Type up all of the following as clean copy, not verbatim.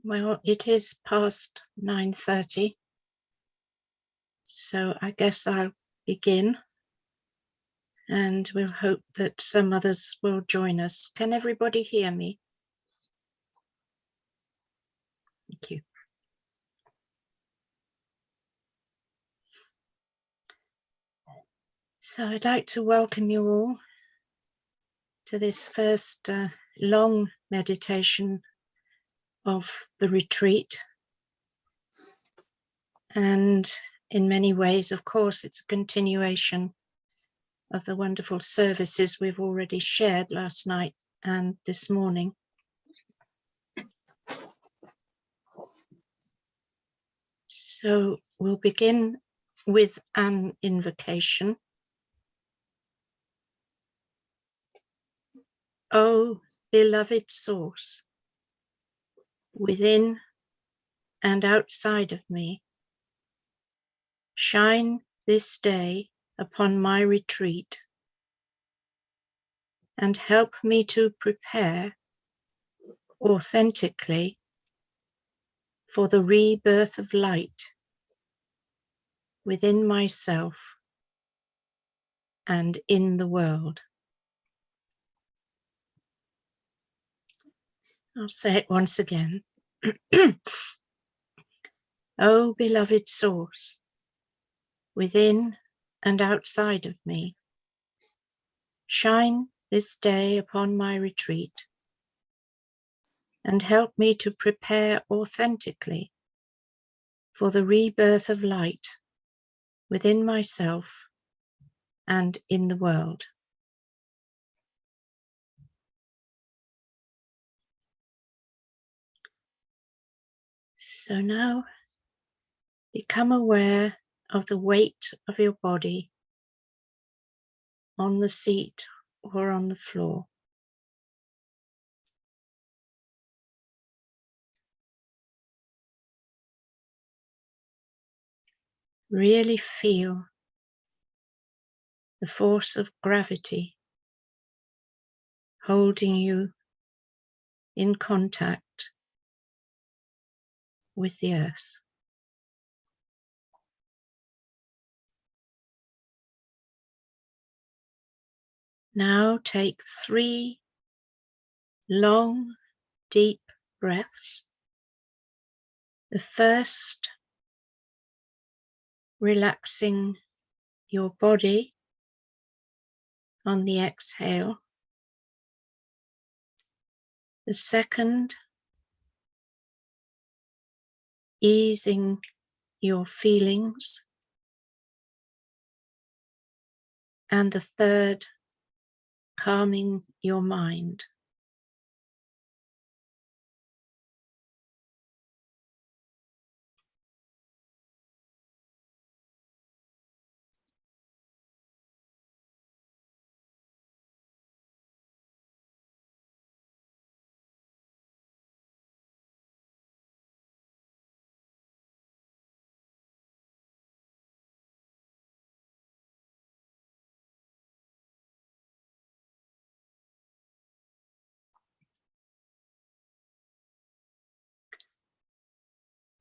Well, it is past 9:30, so I guess I'll begin, and we'll hope that some others will join us. Can everybody hear me? Thank you. So I'd like to welcome you all to this first long meditation of the retreat. And in many ways, of course, it's a continuation of the wonderful services we've already shared last night and this morning. So we'll begin with an invocation. O beloved source, within and outside of me, shine this day upon my retreat and help me to prepare authentically for the rebirth of light within myself and in the world. I'll say it once again. O beloved source, within and outside of me, shine this day upon my retreat and help me to prepare authentically for the rebirth of light within myself and in the world. So now become aware of the weight of your body on the seat or on the floor. Really feel the force of gravity holding you in contact with the earth. Now take 3 long, deep breaths. The first, relaxing your body on the exhale. The second, easing your feelings. And the third, calming your mind.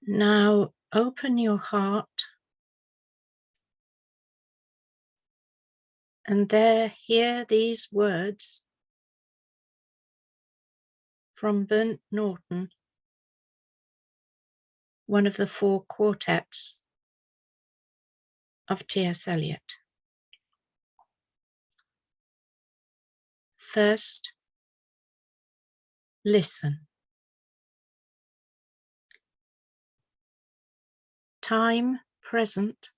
Now open your heart and there hear these words from Burnt Norton, one of the 4 quartets of T.S. Eliot. First, listen. Time present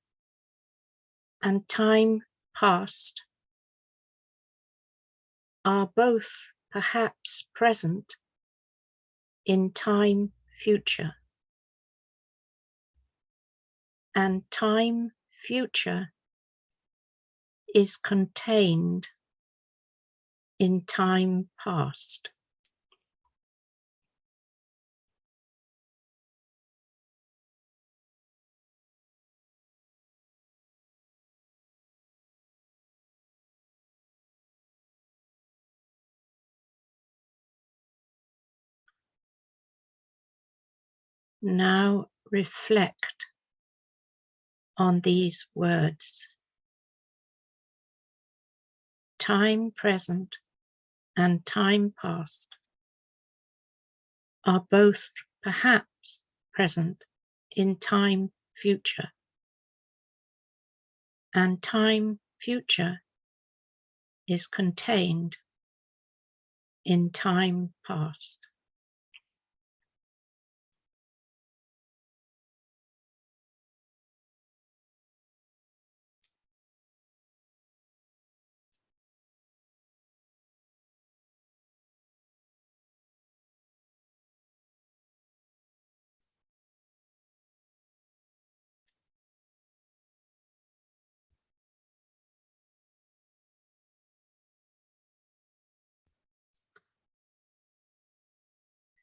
and time past are both perhaps present in time future, and time future is contained in time past. Now reflect on these words. Time present and time past are both perhaps present in time future, and time future is contained in time past.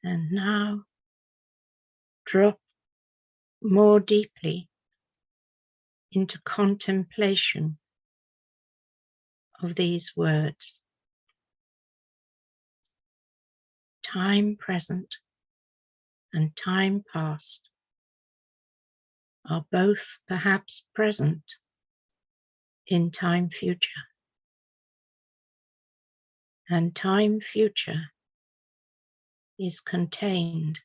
And now drop more deeply into contemplation of these words. Time present and time past are both perhaps present in time future, and time future is contained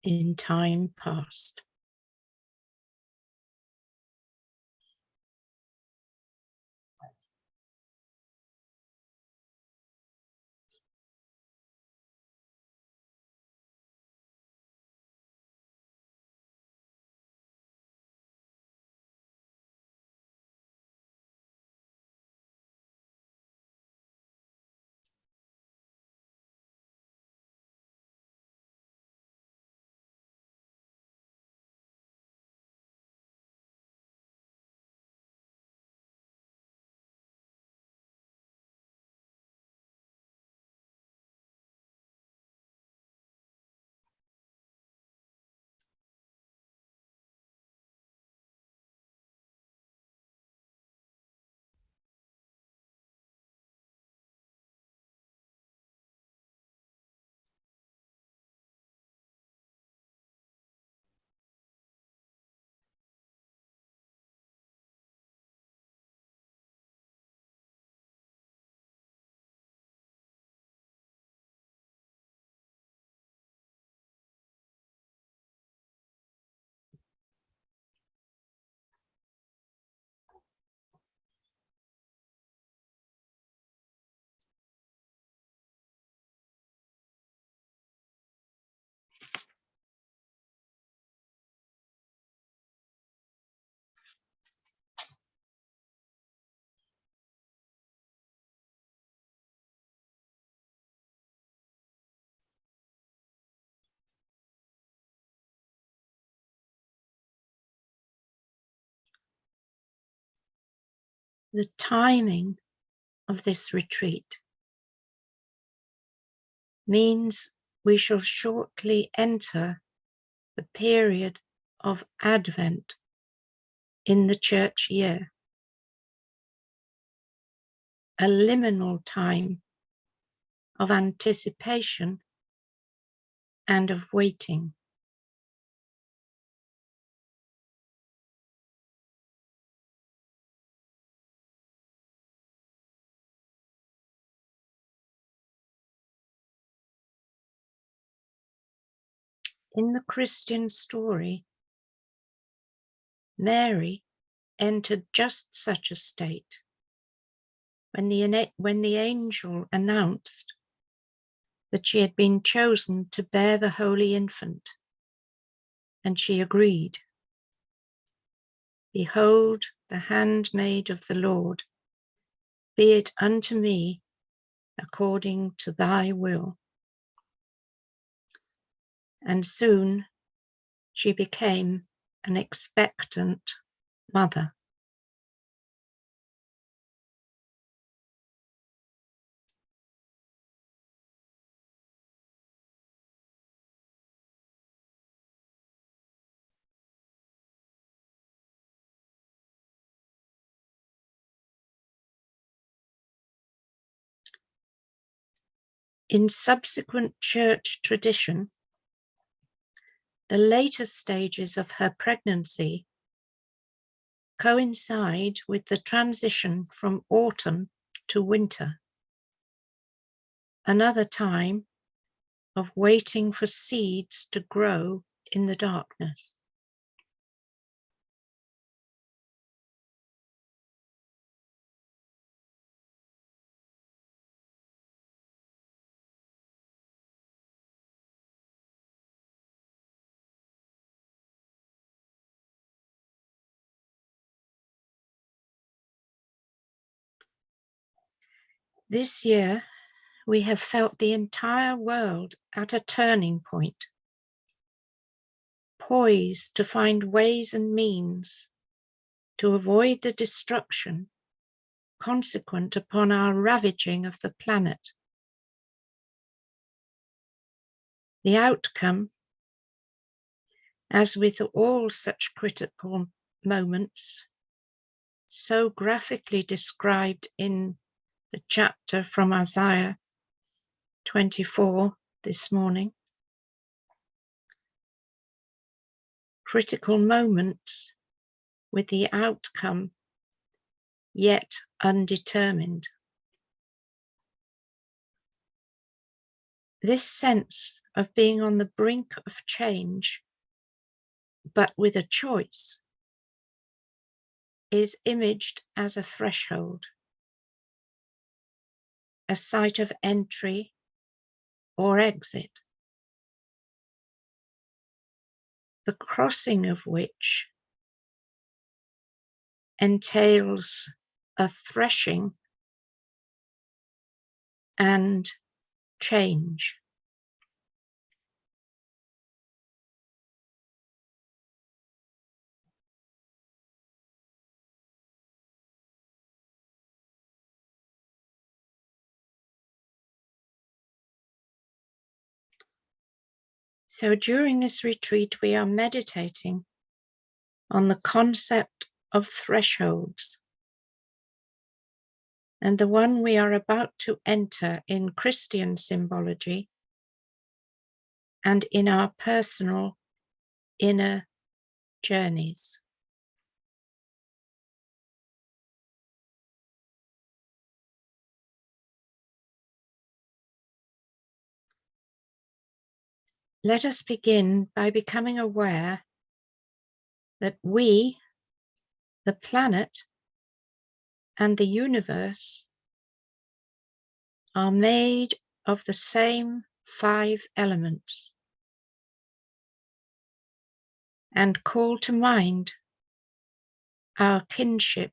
in time past. The timing of this retreat means we shall shortly enter the period of Advent in the church year, a liminal time of anticipation and of waiting. In the Christian story, Mary entered just such a state when the angel announced that she had been chosen to bear the Holy Infant, and she agreed. Behold, the handmaid of the Lord, be it unto me according to thy will. And soon she became an expectant mother. In subsequent church tradition, the later stages of her pregnancy coincide with the transition from autumn to winter, another time of waiting for seeds to grow in the darkness. This year, we have felt the entire world at a turning point, poised to find ways and means to avoid the destruction consequent upon our ravaging of the planet. The outcome, as with all such critical moments, so graphically described in the chapter from Isaiah 24 this morning, critical moments with the outcome yet undetermined. This sense of being on the brink of change, but with a choice, is imaged as a threshold, a site of entry or exit, the crossing of which entails a threshing and change. So during this retreat, we are meditating on the concept of thresholds. And the one we are about to enter in Christian symbology and in our personal inner journeys. Let us begin by becoming aware that we, the planet, and the universe are made of the same 5 elements, and call to mind our kinship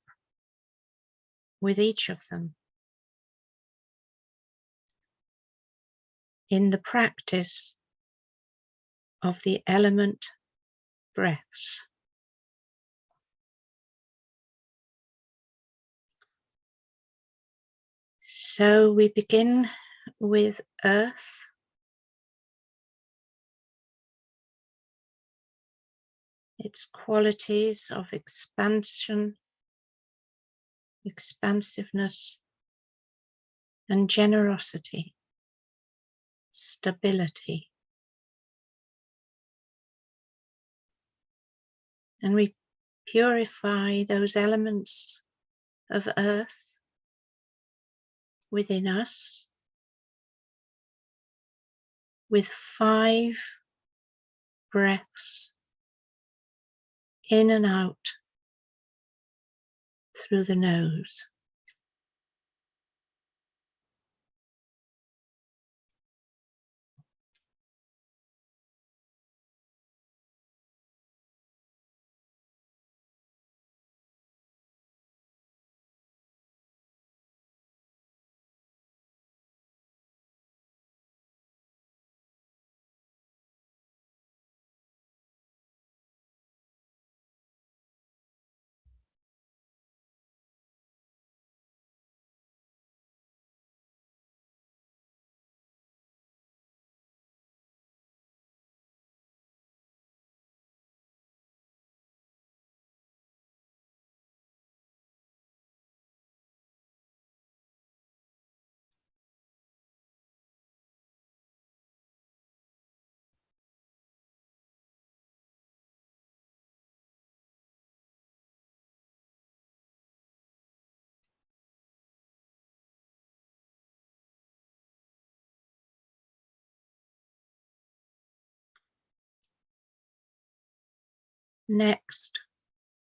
with each of them in the practice of the element breaths. So we begin with earth, its qualities of expansion, expansiveness, and generosity, stability. And we purify those elements of earth within us with 5 breaths in and out through the nose. Next,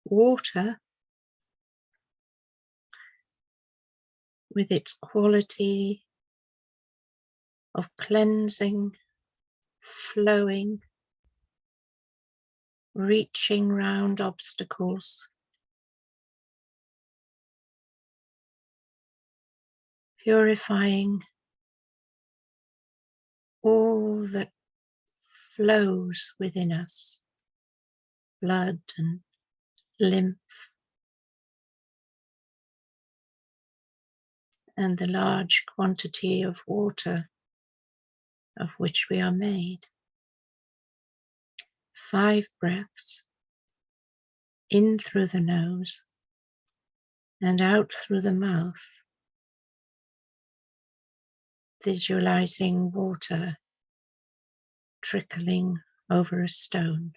water, with its quality of cleansing, flowing, reaching round obstacles, purifying all that flows within us, blood and lymph, and the large quantity of water of which we are made. 5 breaths, in through the nose and out through the mouth, visualizing water trickling over a stone.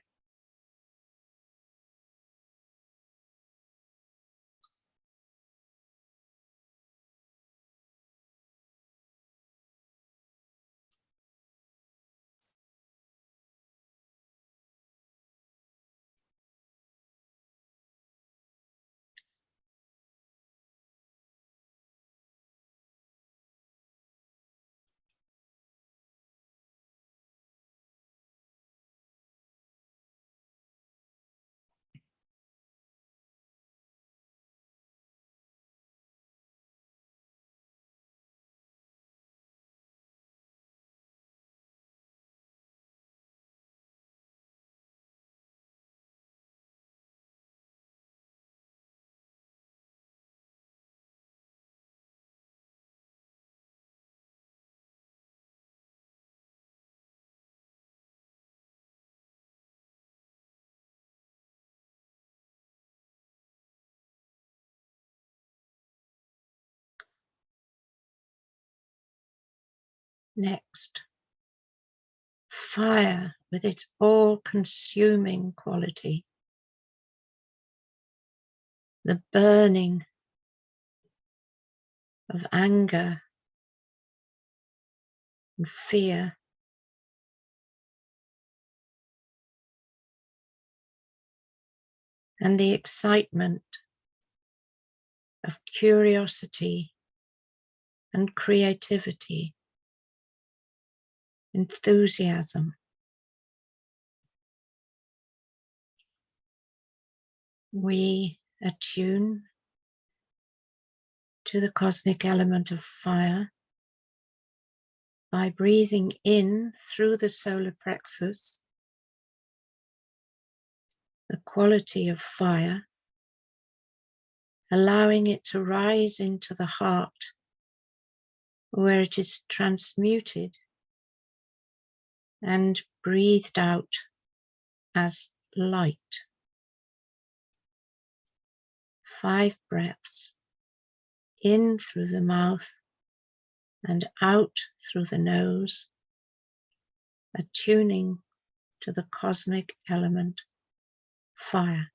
Next, fire with its all-consuming quality, the burning of anger and fear, and the excitement of curiosity and creativity, enthusiasm. We attune to the cosmic element of fire by breathing in through the solar plexus, the quality of fire, allowing it to rise into the heart, where it is transmuted and breathed out as light. 5 breaths, in through the mouth and out through the nose, attuning to the cosmic element, fire.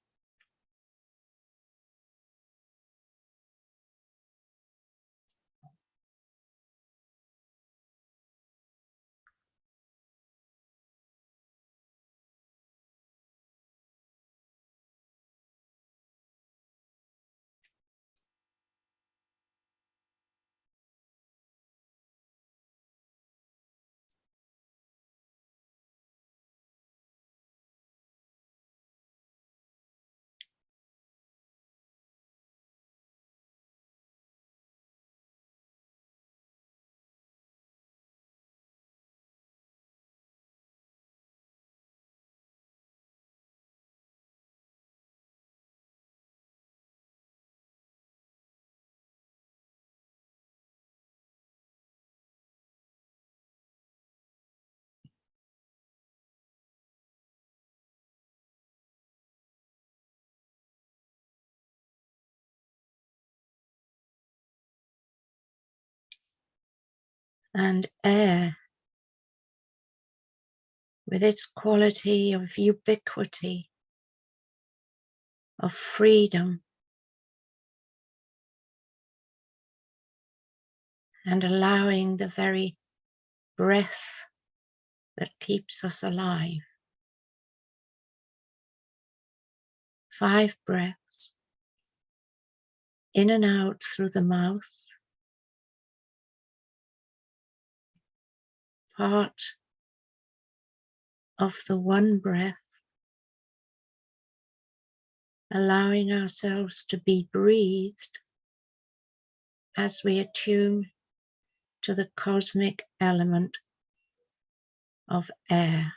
And air, with its quality of ubiquity, of freedom, and allowing the very breath that keeps us alive 5 breaths, in and out through the mouth, part of the one breath, allowing ourselves to be breathed as we attune to the cosmic element of air.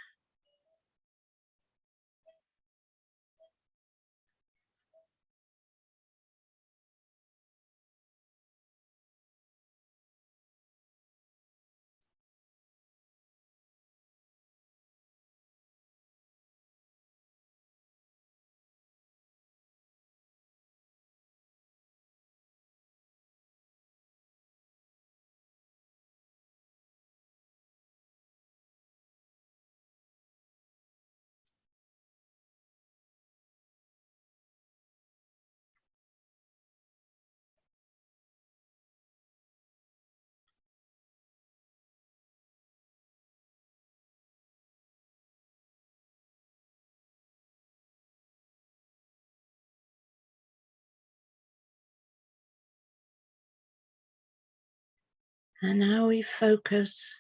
And now we focus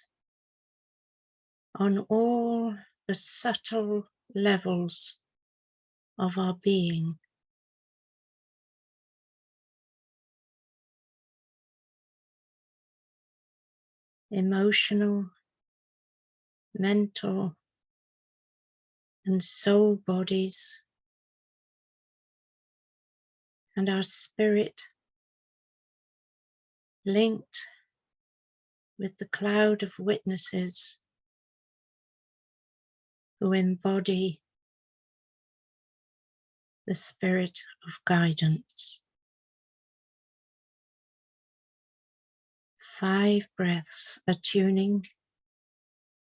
on all the subtle levels of our being. Emotional, mental, and soul bodies, and our spirit linked with the cloud of witnesses who embody the spirit of guidance. 5 breaths attuning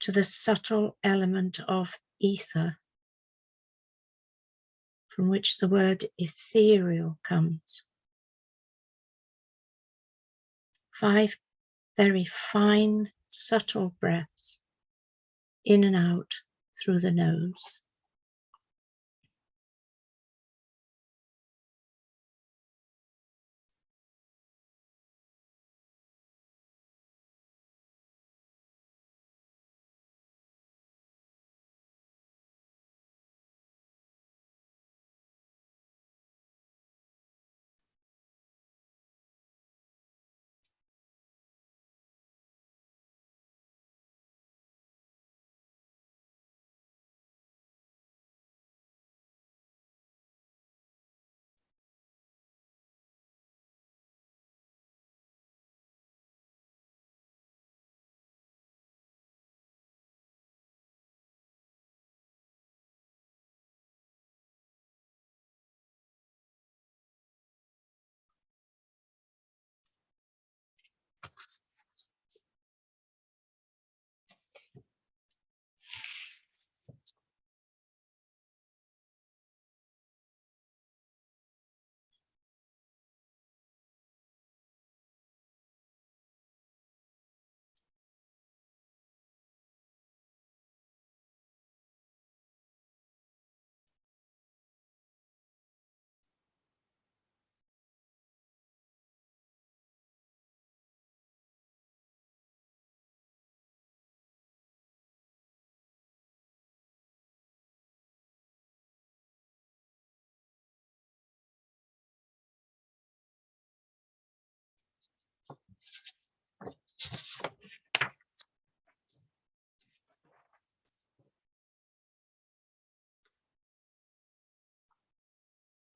to the subtle element of ether, from which the word ethereal comes. 5 very fine, subtle breaths in and out through the nose.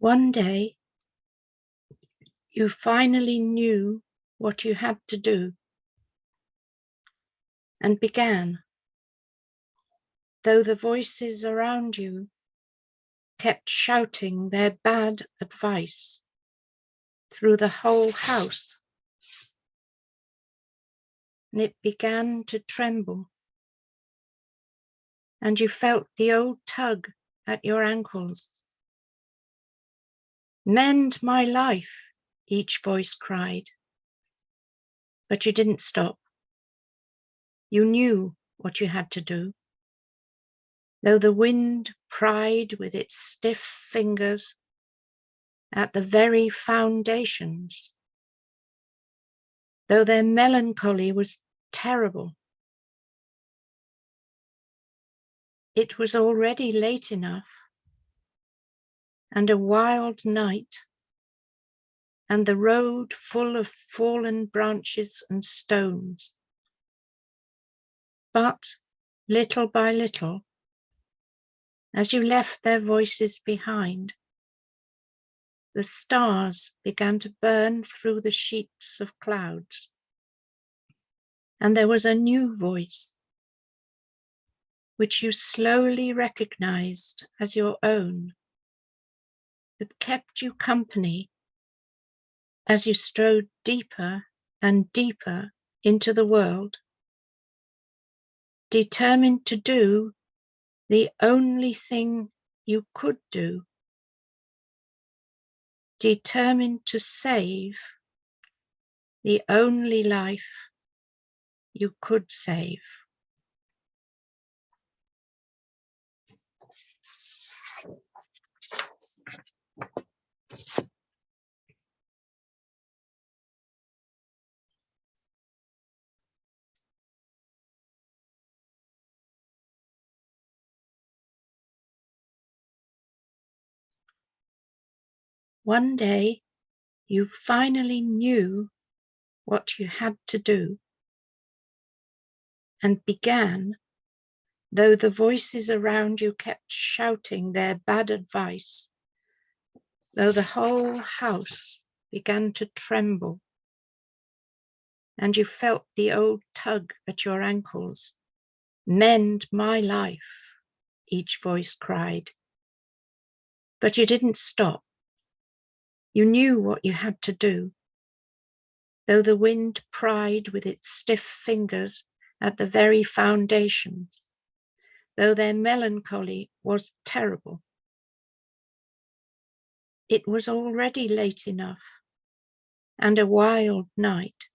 One day, you finally knew what you had to do and began, though the voices around you kept shouting their bad advice through the whole house, and it began to tremble, and you felt the old tug at your ankles. "Mend my life," each voice cried. But you didn't stop. You knew what you had to do. though the wind pried with its stiff fingers at the very foundations, though their melancholy was terrible. It was already late enough, and a wild night, and the road full of fallen branches and stones. But little by little, as you left their voices behind, the stars began to burn through the sheets of clouds, and there was a new voice, which you slowly recognized as your own, that kept you company as you strode deeper and deeper into the world, determined to do the only thing you could do, determined to save the only life you could save. One day, you finally knew what you had to do, and began, though the voices around you kept shouting their bad advice, though the whole house began to tremble, and you felt the old tug at your ankles. Mend my life, each voice cried. But you didn't stop. You knew what you had to do, though the wind pried with its stiff fingers at the very foundations, though their melancholy was terrible. It was already late enough, and a wild night,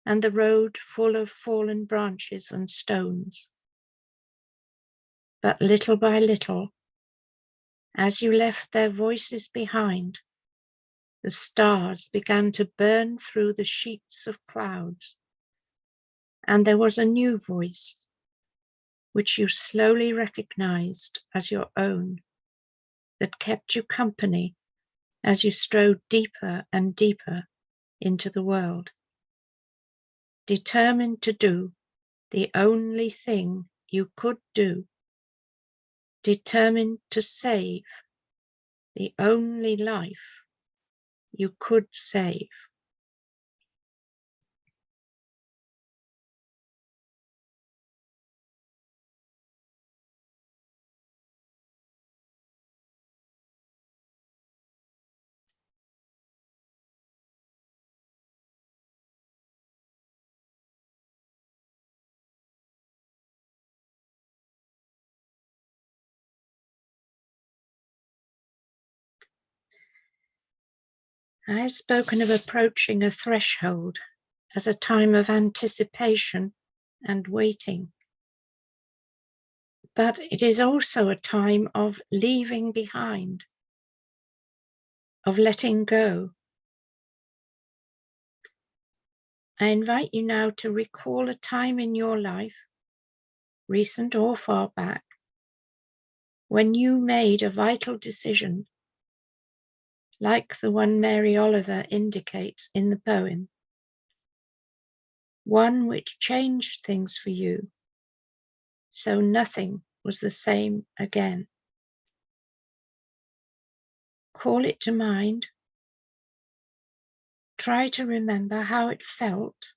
and the road full of fallen branches and stones. But little by little, as you left their voices behind, the stars began to burn through the sheets of clouds, and there was a new voice, which you slowly recognized as your own, that kept you company as you strode deeper and deeper into the world, determined to do the only thing you could do, determined to save the only life you could save. I have spoken of approaching a threshold as a time of anticipation and waiting. But it is also a time of leaving behind, of letting go. I invite you now to recall a time in your life, recent or far back, when you made a vital decision, like the one Mary Oliver indicates in the poem, one which changed things for you, so nothing was the same again. Call it to mind. Try to remember how it felt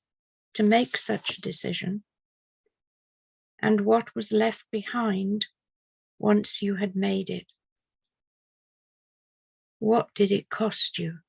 to make such a decision, and what was left behind once you had made it. What did it cost you?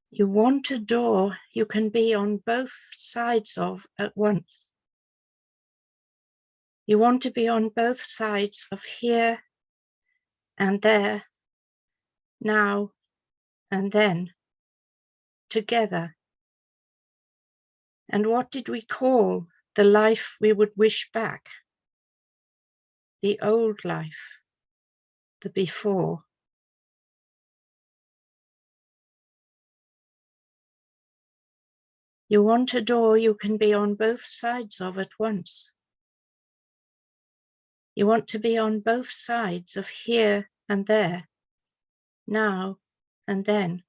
You want a door you can be on both sides of at once. You want to be on both sides of here and there, now and then, together. And what did we call the life we would wish back? The old life, the before. You want a door you can be on both sides of at once. You want to be on both sides of here and there, now and then,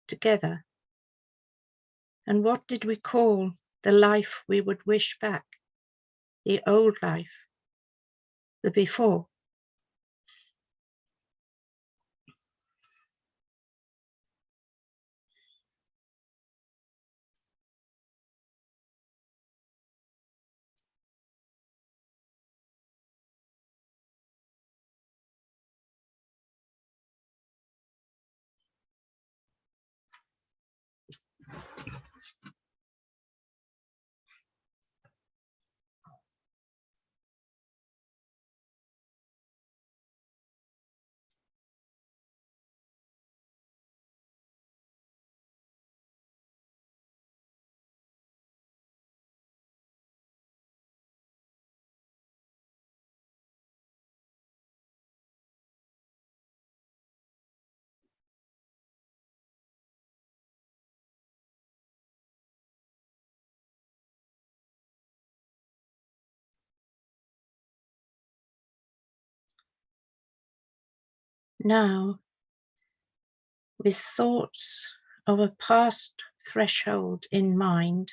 together. And what did we call the life we would wish back? The old life, the before. Now, with thoughts of a past threshold in mind,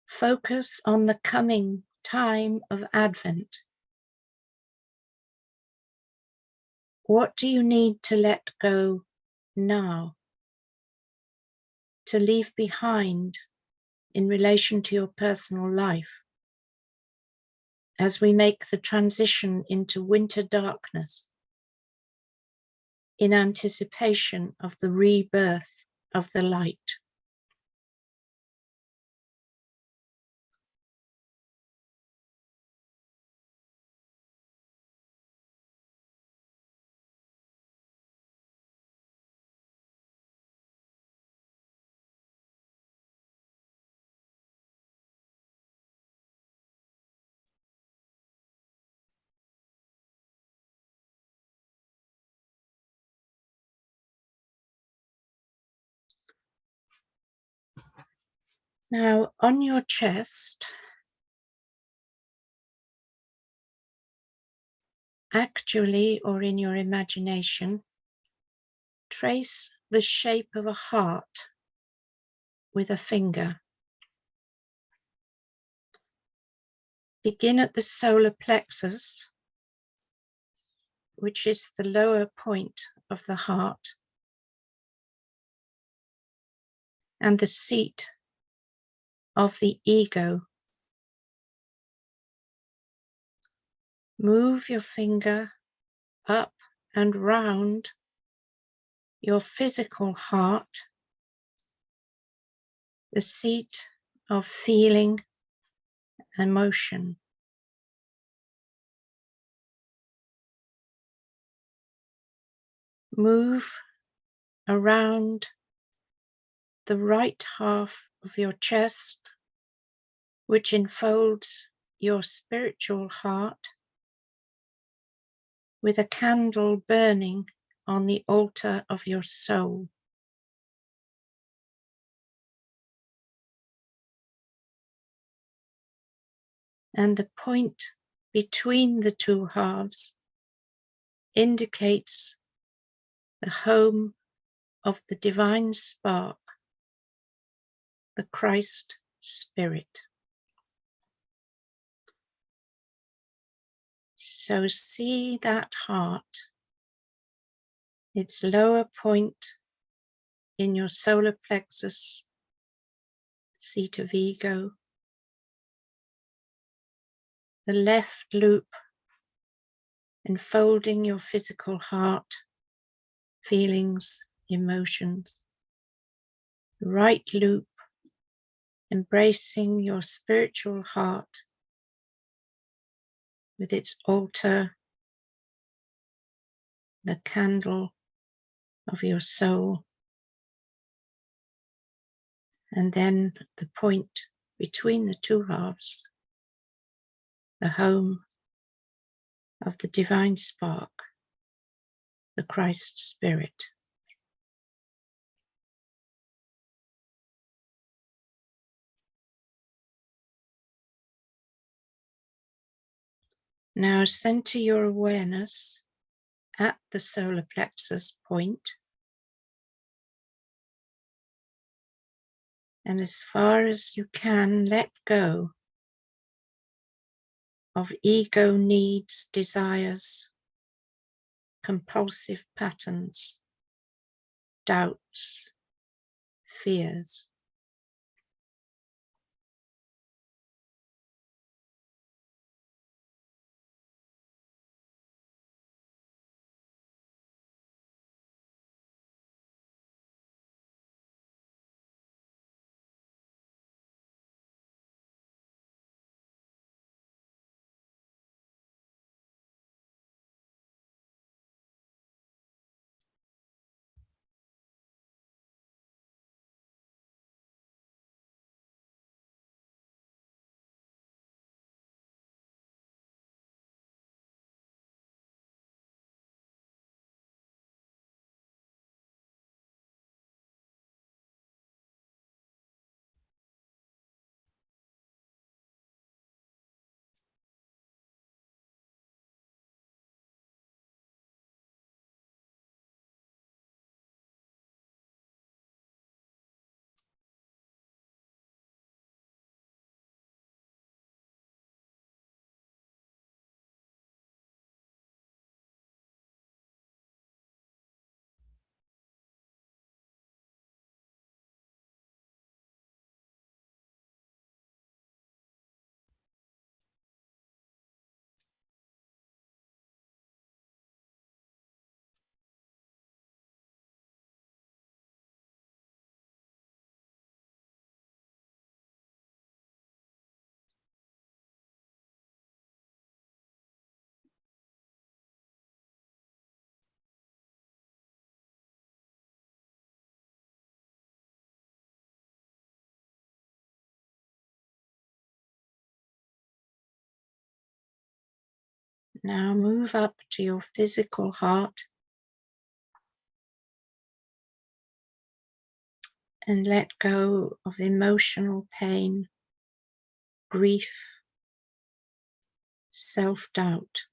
focus on the coming time of Advent. What do you need to let go now, to leave behind in relation to your personal life, as we make the transition into winter darkness, in anticipation of the rebirth of the light? Now, on your chest, actually or in your imagination, trace the shape of a heart with a finger. Begin at the solar plexus, which is the lower point of the heart, and the seat of the ego. Move your finger up and round your physical heart, the seat of feeling and motion. Move around the right half of your chest, which enfolds your spiritual heart, with a candle burning on the altar of your soul. And the point between the two halves indicates the home of the divine spark, the Christ Spirit. So see that heart, its lower point in your solar plexus, seat of ego, the left loop enfolding your physical heart, feelings, emotions. The right loop, embracing your spiritual heart with its altar, the candle of your soul, and then the point between the two halves, the home of the divine spark, the Christ Spirit. Now center your awareness at the solar plexus point, and as far as you can, let go of ego needs, desires, compulsive patterns, doubts, fears. Now move up to your physical heart and let go of emotional pain, grief, self-doubt.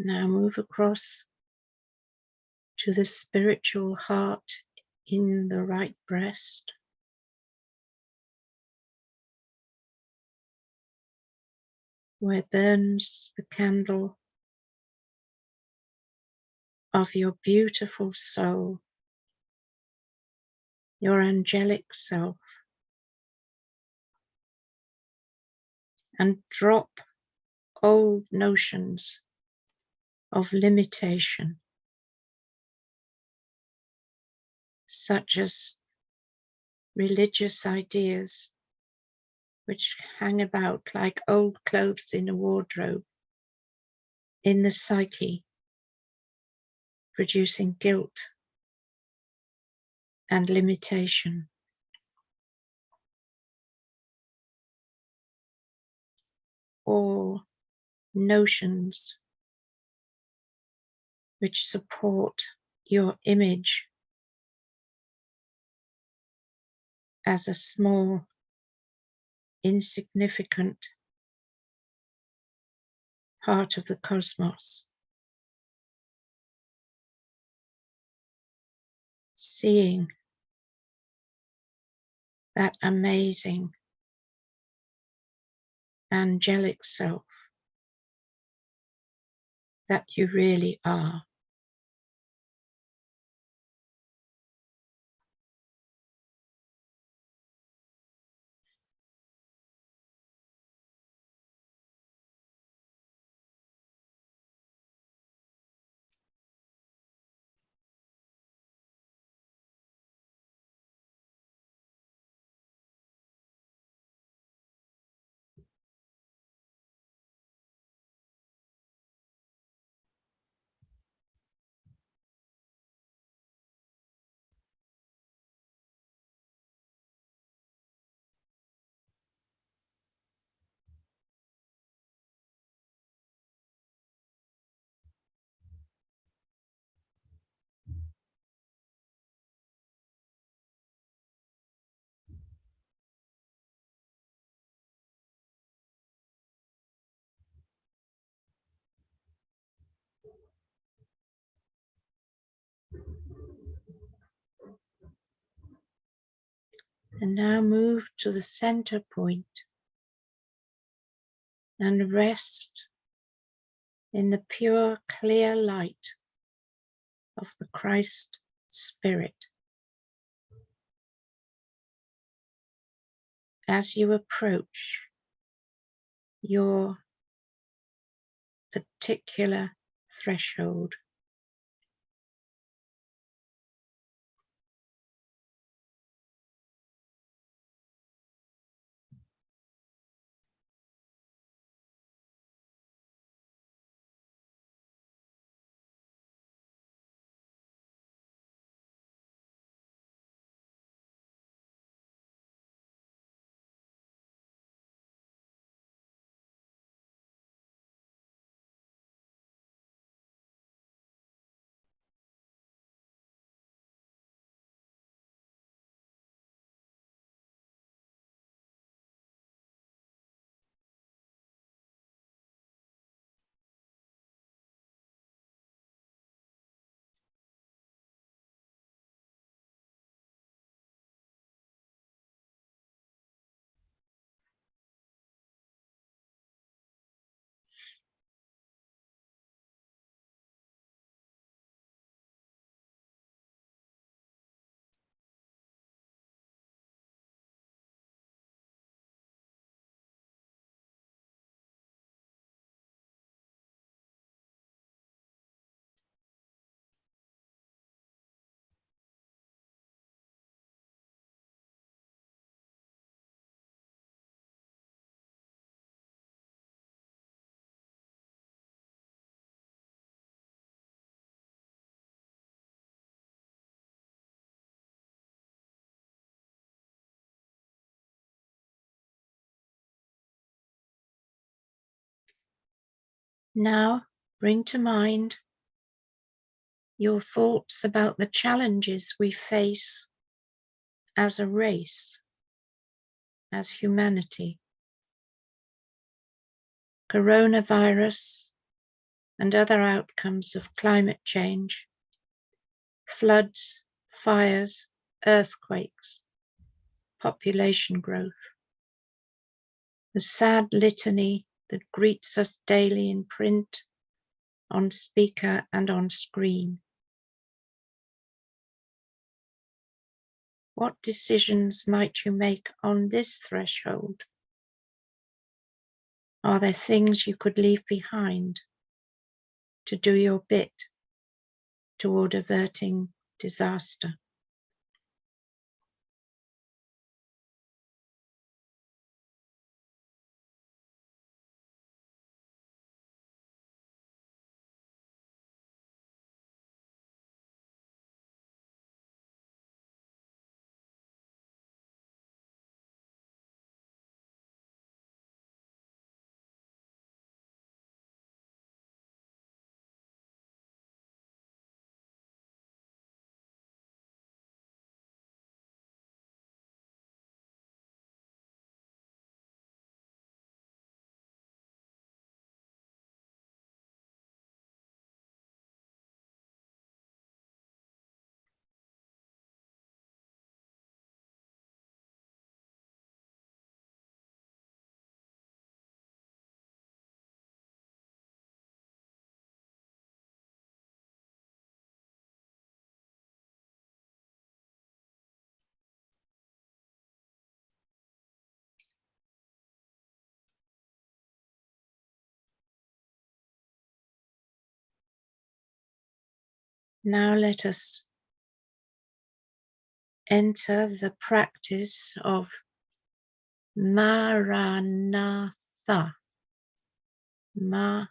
Now move across to the spiritual heart in the right breast. Where burns the candle of your beautiful soul, your angelic self, and drop old notions of limitation, such as religious ideas which hang about like old clothes in a wardrobe in the psyche, producing guilt and limitation. Or notions which support your image as a small, insignificant part of the cosmos. Seeing that amazing angelic self that you really are. And now move to the center point and rest in the pure, clear light of the Christ Spirit. As you approach your particular threshold, now bring to mind your thoughts about the challenges we face as a race, as humanity. Coronavirus and other outcomes of climate change, floods, fires, earthquakes, population growth. The sad litany that greets us daily in print, on speaker and on screen. What decisions might you make on this threshold? Are there things you could leave behind to do your bit toward averting disaster? Now let us enter the practice of Maranatha. Maranatha.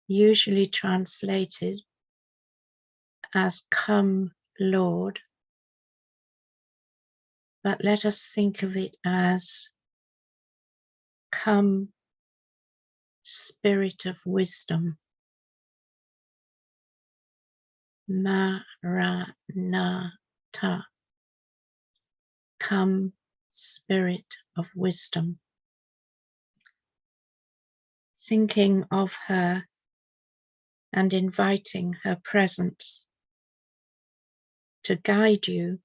Usually translated as "Come, Lord," but let us think of it as "Come, Spirit of Wisdom." Maranatha. Come, Spirit of Wisdom. Thinking of her and inviting her presence to guide you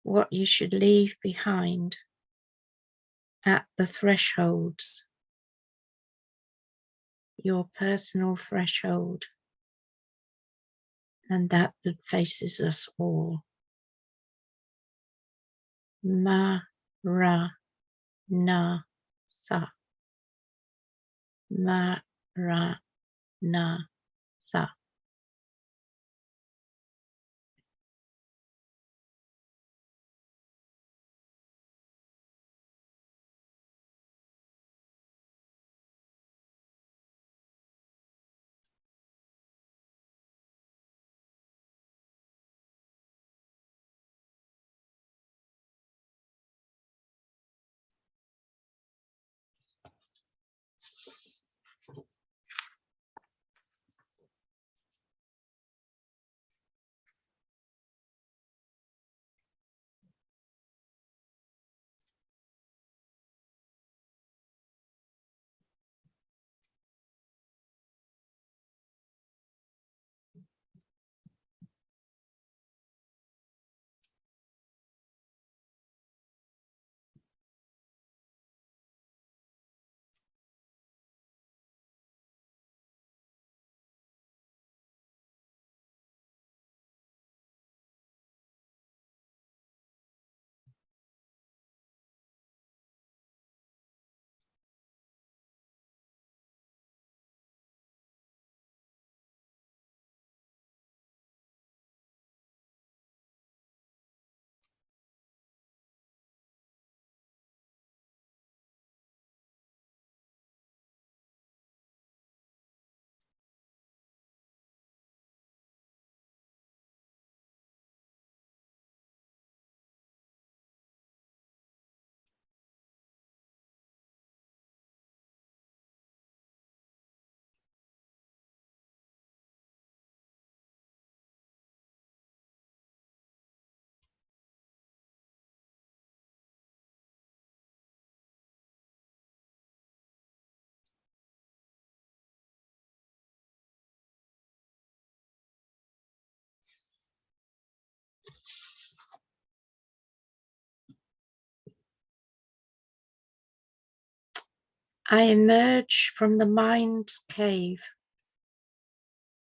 what you should leave behind at the thresholds, your personal threshold, and that faces us all. Maranatha. Maranatha. I emerge from the mind's cave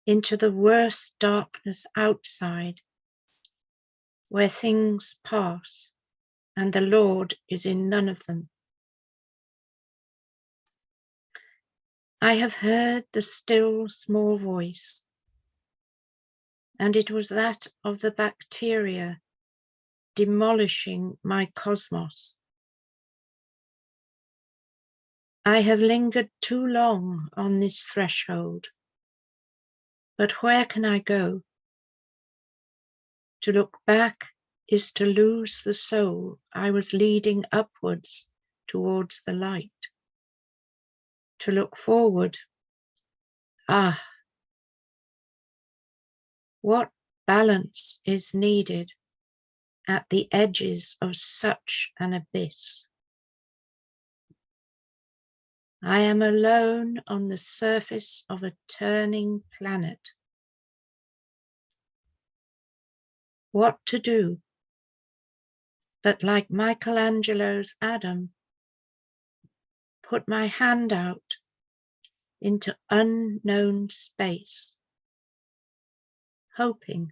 into the worst darkness outside, where things pass and the Lord is in none of them. I have heard the still small voice, and it was that of the bacteria demolishing my cosmos. I have lingered too long on this threshold, but where can I go? To look back is to lose the soul I was leading upwards towards the light. To look forward, ah, what balance is needed at the edges of such an abyss. I am alone on the surface of a turning planet. What to do? But like Michelangelo's Adam, put my hand out into unknown space, hoping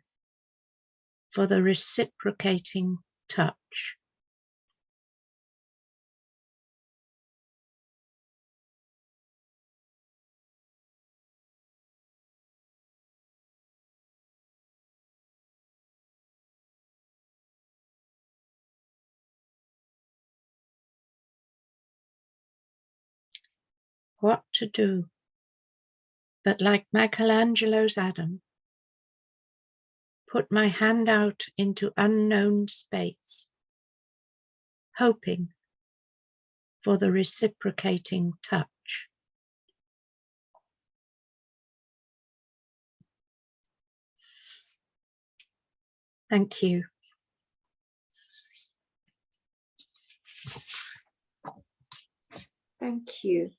for the reciprocating touch. What to do? But like Michelangelo's Adam, put my hand out into unknown space, hoping for the reciprocating touch. Thank you. Thank you.